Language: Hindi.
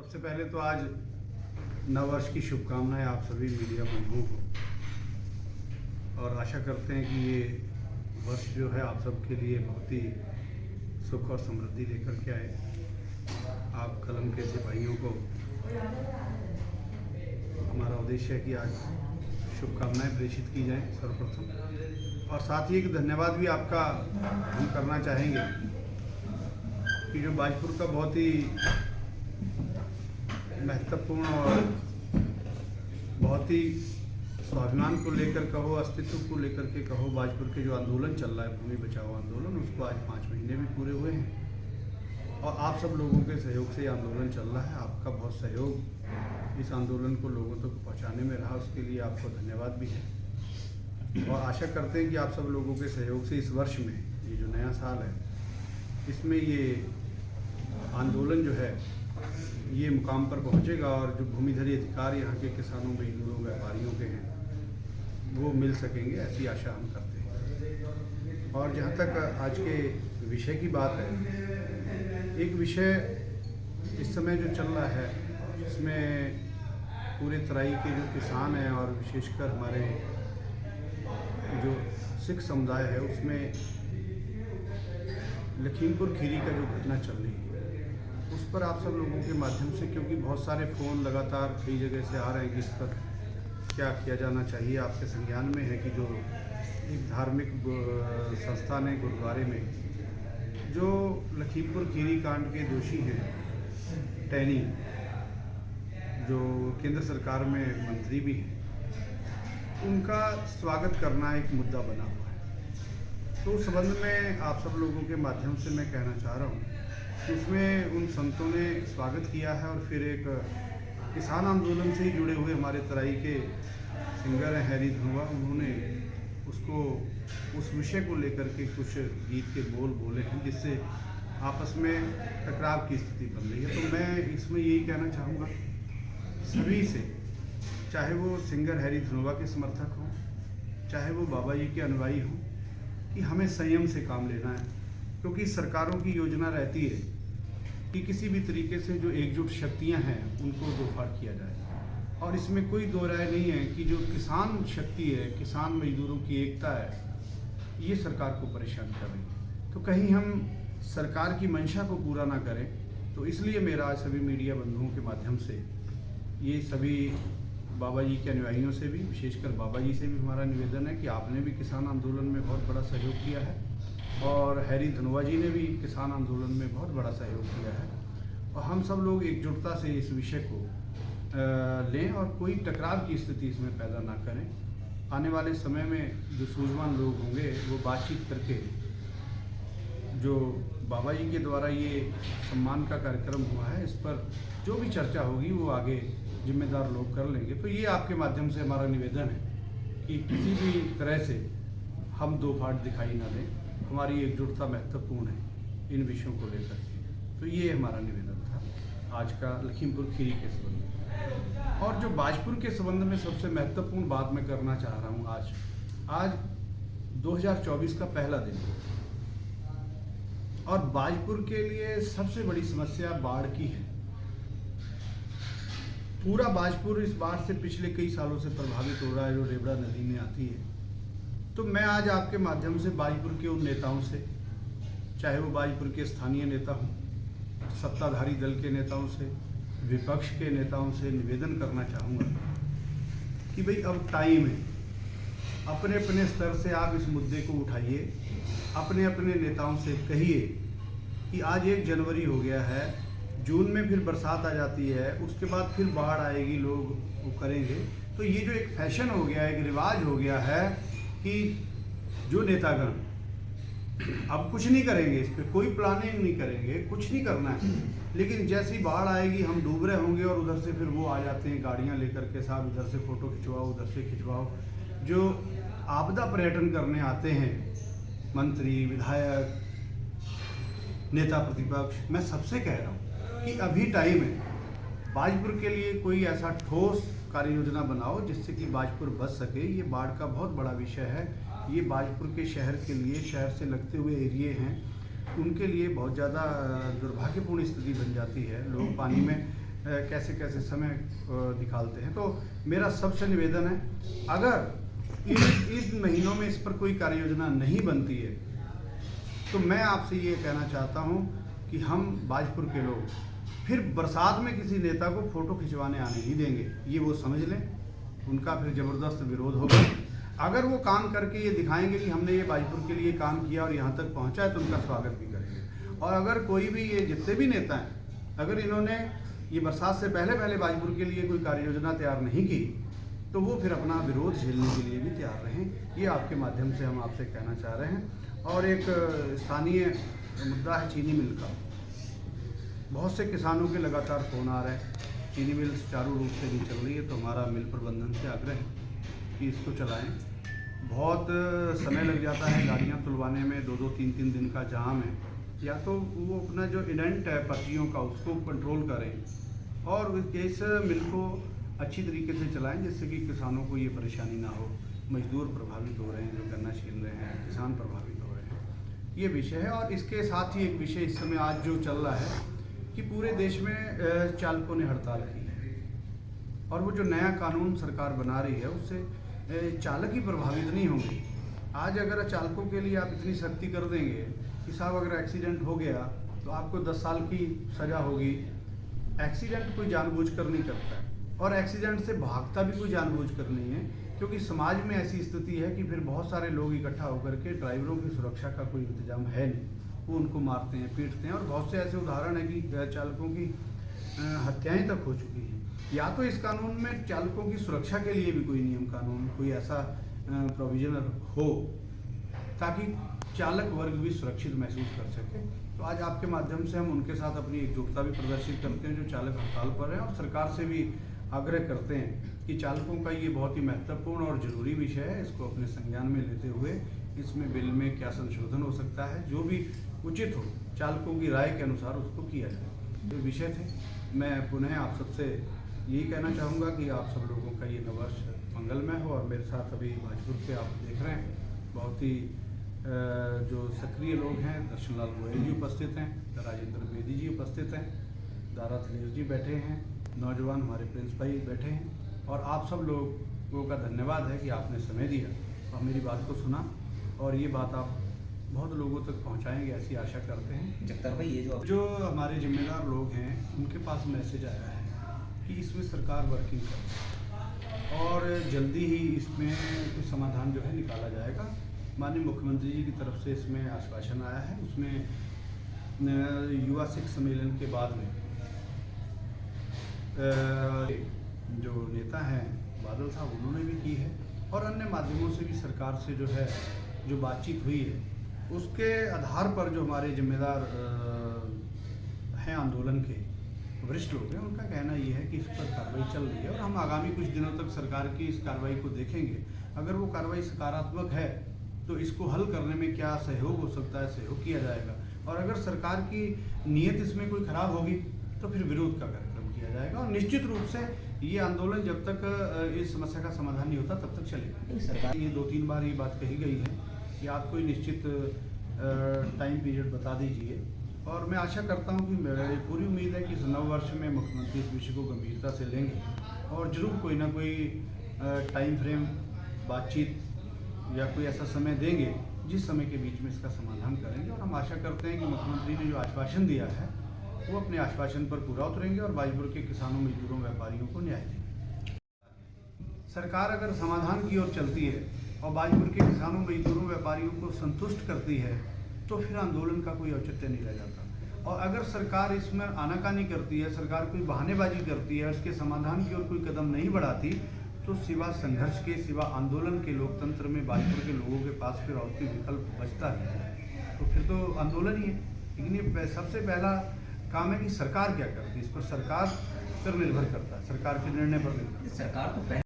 सबसे पहले तो आज नववर्ष की शुभकामनाएं आप सभी मीडिया बंधुओं को, और आशा करते हैं कि ये वर्ष जो है आप सबके लिए बहुत ही सुख और समृद्धि लेकर के आए। आप कलम के सिपाहियों को हमारा उद्देश्य है कि आज शुभकामनाएं प्रेषित की जाएं सर्वप्रथम, और साथ ही एक धन्यवाद भी आपका हम करना चाहेंगे कि जो बाजपुर का बहुत ही महत्वपूर्ण और बहुत ही स्वाभिमान को लेकर कहो, अस्तित्व को लेकर के कहो, बाजपुर के जो आंदोलन चल रहा है भूमि बचाओ आंदोलन, उसको आज 5 महीने भी पूरे हुए हैं और आप सब लोगों के सहयोग से ये आंदोलन चल रहा है। आपका बहुत सहयोग इस आंदोलन को लोगों तक पहुंचाने में रहा, उसके लिए आपको धन्यवाद भी है। और आशा करते हैं कि आप सब लोगों के सहयोग से इस वर्ष में, ये जो नया साल है, इसमें ये आंदोलन जो है ये मुकाम पर पहुंचेगा और जो भूमिधरी अधिकार यहाँ के किसानों, मजदूरों, व्यापारियों के हैं वो मिल सकेंगे, ऐसी आशा हम करते हैं। और जहाँ तक आज के विषय की बात है, एक विषय इस समय जो चल रहा है जिसमें पूरे तराई के जो किसान हैं और विशेषकर हमारे जो सिख समुदाय है उसमें लखीमपुर खीरी का जो घटना चल रही है उस पर आप सब लोगों के माध्यम से, क्योंकि बहुत सारे फ़ोन लगातार कई जगह से आ रहे हैं कि इस पर क्या किया जाना चाहिए, आपके संज्ञान में है कि जो एक धार्मिक संस्थान है गुरुद्वारे में जो लखीमपुर खीरी कांड के दोषी हैं टैनी, जो केंद्र सरकार में मंत्री भी हैं, उनका स्वागत करना एक मुद्दा बना हुआ है। तो उस संबंध में आप सब लोगों के माध्यम से मैं कहना चाह रहा हूँ कि उसमें उन संतों ने स्वागत किया है और फिर एक किसान आंदोलन से ही जुड़े हुए हमारे तराई के सिंगर हैं हैरी धनुआ, उन्होंने उसको उस विषय को लेकर के कुछ गीत के बोल बोले हैं जिससे आपस में टकराव की स्थिति बन रही है। तो मैं इसमें यही कहना चाहूँगा सभी से, चाहे वो सिंगर हैरी धनुआ के समर्थक हों, चाहे वो बाबा जी के अनुयायी हों, कि हमें संयम से काम लेना है, क्योंकि सरकारों की योजना रहती है कि किसी भी तरीके से जो एकजुट शक्तियां हैं उनको दोफाड़ किया जाए, और इसमें कोई दो राय नहीं है कि जो किसान शक्ति है, किसान मजदूरों की एकता है, ये सरकार को परेशान कर रही है। तो कहीं हम सरकार की मंशा को पूरा ना करें, तो इसलिए मेरा आज सभी मीडिया बंधुओं के माध्यम से ये सभी बाबा जी के अनुयायियों से भी, विशेषकर बाबा जी से भी हमारा निवेदन है कि आपने भी किसान आंदोलन में बहुत बड़ा सहयोग किया है और हैरी धनुआ जी ने भी किसान आंदोलन में बहुत बड़ा सहयोग किया है, और हम सब लोग एकजुटता से इस विषय को लें और कोई टकराव की स्थिति इसमें पैदा ना करें। आने वाले समय में जो सूझवान लोग होंगे वो बातचीत करके जो बाबा जी के द्वारा ये सम्मान का कार्यक्रम हुआ है, इस पर जो भी चर्चा होगी वो आगे जिम्मेदार लोग कर लेंगे। तो ये आपके माध्यम से हमारा निवेदन है कि किसी भी तरह से हम दो फाड़ दिखाई ना दें, हमारी एकजुटता महत्वपूर्ण है इन विषयों को लेकर के। तो ये हमारा निवेदन था आज का लखीमपुर खीरी के संबंध में। और जो बाजपुर के संबंध में सबसे महत्वपूर्ण बात मैं करना चाह रहा हूँ, आज 2024 का पहला दिन है और बाजपुर के लिए सबसे बड़ी समस्या बाढ़ की है। पूरा बाजपुर इस बाढ़ से पिछले कई सालों से प्रभावित हो रहा है, जो रेबड़ा नदी में आती है। तो मैं आज आपके माध्यम से बाजपुर के उन नेताओं से, चाहे वो बाजपुर के स्थानीय नेता हों, सत्ताधारी दल के नेताओं से, विपक्ष के नेताओं से निवेदन करना चाहूँगा कि भाई अब टाइम है, अपने अपने स्तर से आप इस मुद्दे को उठाइए, अपने अपने नेताओं से कहिए कि आज 1 जनवरी हो गया है, जून में फिर बरसात आ जाती है, उसके बाद फिर बाढ़ आएगी, लोग वो करेंगे। तो ये जो एक फैशन हो गया है, एक रिवाज हो गया है कि जो नेतागण अब कुछ नहीं करेंगे, इस पर कोई प्लानिंग नहीं करेंगे, कुछ नहीं करना है, लेकिन जैसी बाढ़ आएगी हम डूब रहे होंगे और उधर से फिर वो आ जाते हैं गाड़ियां लेकर के, साहब इधर से फ़ोटो खिंचवाओ, उधर से खिंचवाओ। जो आपदा पर्यटन करने आते हैं मंत्री, विधायक, नेता प्रतिपक्ष, मैं सबसे कह रहा हूँ कि अभी टाइम है, बाजपुर के लिए कोई ऐसा ठोस कार्य योजना बनाओ जिससे कि बाजपुर बच सके। ये बाढ़ का बहुत बड़ा विषय है, ये बाजपुर के शहर के लिए, शहर से लगते हुए एरिए हैं, उनके लिए बहुत ज़्यादा दुर्भाग्यपूर्ण स्थिति बन जाती है। लोग पानी में कैसे कैसे समय निकालते हैं। तो मेरा सबसे निवेदन है, अगर इस महीनों में इस पर कोई कार्य योजना नहीं बनती है तो मैं आपसे ये कहना चाहता हूँ कि हम बाजपुर के लोग फिर बरसात में किसी नेता को फोटो खिंचवाने आने नहीं देंगे। ये वो समझ लें, उनका फिर ज़बरदस्त विरोध होगा। अगर वो काम करके ये दिखाएंगे कि हमने ये बाजपुर के लिए काम किया और यहाँ तक पहुँचा है, तो उनका स्वागत भी करेंगे। और अगर कोई भी, ये जितने भी नेता हैं, अगर इन्होंने ये बरसात से पहले पहले बाजपुर के लिए कोई कार्य योजना तैयार नहीं की तो वो फिर अपना विरोध झेलने के लिए भी तैयार रहें। ये आपके माध्यम से हम आपसे कहना चाह रहे हैं। और एक स्थानीय मुद्दा है चीनी मिल का। बहुत से किसानों के लगातार फ़ोन आ रहे हैं, चीनी मिल सुचारू रूप से नहीं चल रही है, तो हमारा मिल प्रबंधन से आग्रह है कि इसको चलाएं। बहुत समय लग जाता है गाड़ियां तुलवाने में, 2-2, 3-3 दिन का जाम है। या तो वो अपना जो इंडेंट है पर्चियों का उसको कंट्रोल करें और इस मिल को अच्छी तरीके से चलाएं, जिससे कि किसानों को ये परेशानी ना हो। मजदूर प्रभावित हो रहे हैं, जो गन्ना छील रहे हैं, किसान प्रभावित हो रहे हैं, ये विषय है। और इसके साथ ही एक विषय इस समय आज जो चल रहा है कि पूरे देश में चालकों ने हड़ताल की है और वो जो नया कानून सरकार बना रही है उससे चालक ही प्रभावित नहीं होंगे। आज अगर चालकों के लिए आप इतनी सख्ती कर देंगे कि साहब अगर एक्सीडेंट हो गया तो आपको 10 साल की सज़ा होगी। एक्सीडेंट कोई जानबूझकर नहीं करता है और एक्सीडेंट से भागता भी कोई जानबूझकर नहीं है, क्योंकि समाज में ऐसी स्थिति है कि फिर बहुत सारे लोग इकट्ठा होकर के ड्राइवरों की सुरक्षा का कोई इंतजाम है नहीं, वो उनको मारते हैं, पीटते हैं। और बहुत से ऐसे उदाहरण है कि चालकों की हत्याएं तक हो चुकी हैं। या तो इस कानून में चालकों की सुरक्षा के लिए भी कोई नियम कानून, कोई ऐसा प्रोविजन हो ताकि चालक वर्ग भी सुरक्षित महसूस कर सके। तो आज आपके माध्यम से हम उनके साथ अपनी एकजुटता भी प्रदर्शित करते हैं जो चालक हड़ताल पर हैं, और सरकार से भी आग्रह करते हैं कि चालकों का ये बहुत ही महत्वपूर्ण और ज़रूरी विषय है, इसको अपने संज्ञान में लेते हुए इसमें बिल में क्या संशोधन हो सकता है, जो भी उचित हो चालकों की राय के अनुसार उसको किया जाए। जो विषय थे, मैं पुनः आप सबसे यही कहना चाहूँगा कि आप सब लोगों का ये नववर्ष मंगलमय हो। और मेरे साथ अभी बाजपुर से आप देख रहे हैं बहुत ही जो सक्रिय लोग हैं, दर्शन लाल गोयल जी उपस्थित हैं, राजेंद्र बेदी जी उपस्थित हैं, दारा थलेर जी बैठे हैं, नौजवान हमारे प्रिंस भाई बैठे हैं। और आप सब लोगों का धन्यवाद है कि आपने समय दिया और मेरी बात को सुना, और ये बात आप बहुत लोगों तक पहुंचाएंगे ऐसी आशा करते हैं। जगतार भाई, ये जो हमारे जिम्मेदार लोग हैं उनके पास मैसेज आया है कि इसमें सरकार वर्किंग करे और जल्दी ही इसमें कुछ समाधान जो है निकाला जाएगा। माननीय मुख्यमंत्री जी की तरफ से इसमें आश्वासन आया है। उसमें युवा सिख सम्मेलन के बाद में जो नेता हैं बादल साहब, उन्होंने भी की है और अन्य माध्यमों से भी सरकार से जो है जो बातचीत हुई है उसके आधार पर जो हमारे जिम्मेदार हैं आंदोलन के वरिष्ठ लोग हैं, उनका कहना ये है कि इस पर कार्रवाई चल रही है और हम आगामी कुछ दिनों तक सरकार की इस कार्रवाई को देखेंगे। अगर वो कार्रवाई सकारात्मक है तो इसको हल करने में क्या सहयोग हो सकता है, सहयोग किया जाएगा। और अगर सरकार की नीयत इसमें कोई खराब होगी तो फिर विरोध का कार्यक्रम किया जाएगा। और निश्चित रूप से ये आंदोलन जब तक इस समस्या का समाधान नहीं होता तब तक चलेगा। सरकार ये 2-3 बार ये बात कही गई है कि आप कोई निश्चित टाइम पीरियड बता दीजिए, और मैं आशा करता हूं कि मेरी पूरी उम्मीद है कि इस नव वर्ष में मुख्यमंत्री इस विषय को गंभीरता से लेंगे और जरूर कोई ना कोई टाइम फ्रेम, बातचीत या कोई ऐसा समय देंगे जिस समय के बीच में इसका समाधान करेंगे। और हम आशा करते हैं कि मुख्यमंत्री ने जो आश्वासन दिया है वो अपने आश्वासन पर पूरा उतरेंगे और बाजपुर के किसानों, मजदूरों, व्यापारियों को न्याय देंगे। सरकार अगर समाधान की ओर चलती है और बाजपुर के किसानों, मजदूरों, व्यापारियों को संतुष्ट करती है तो फिर आंदोलन का कोई औचित्य नहीं रह जाता। और अगर सरकार इसमें आनाकानी करती है, सरकार कोई बहानेबाजी करती है, उसके समाधान की ओर कोई कदम नहीं बढ़ाती, तो सिवा संघर्ष के, सिवा आंदोलन के लोकतंत्र में बाजपुर के लोगों के पास फिर और कोई विकल्प बचता है तो फिर तो आंदोलन ही है। लेकिन ये सबसे पहला काम है कि सरकार क्या करती है, इस पर सरकार पर निर्भर करता है, सरकार के निर्णय पर निर्भर करता है। सरकार तो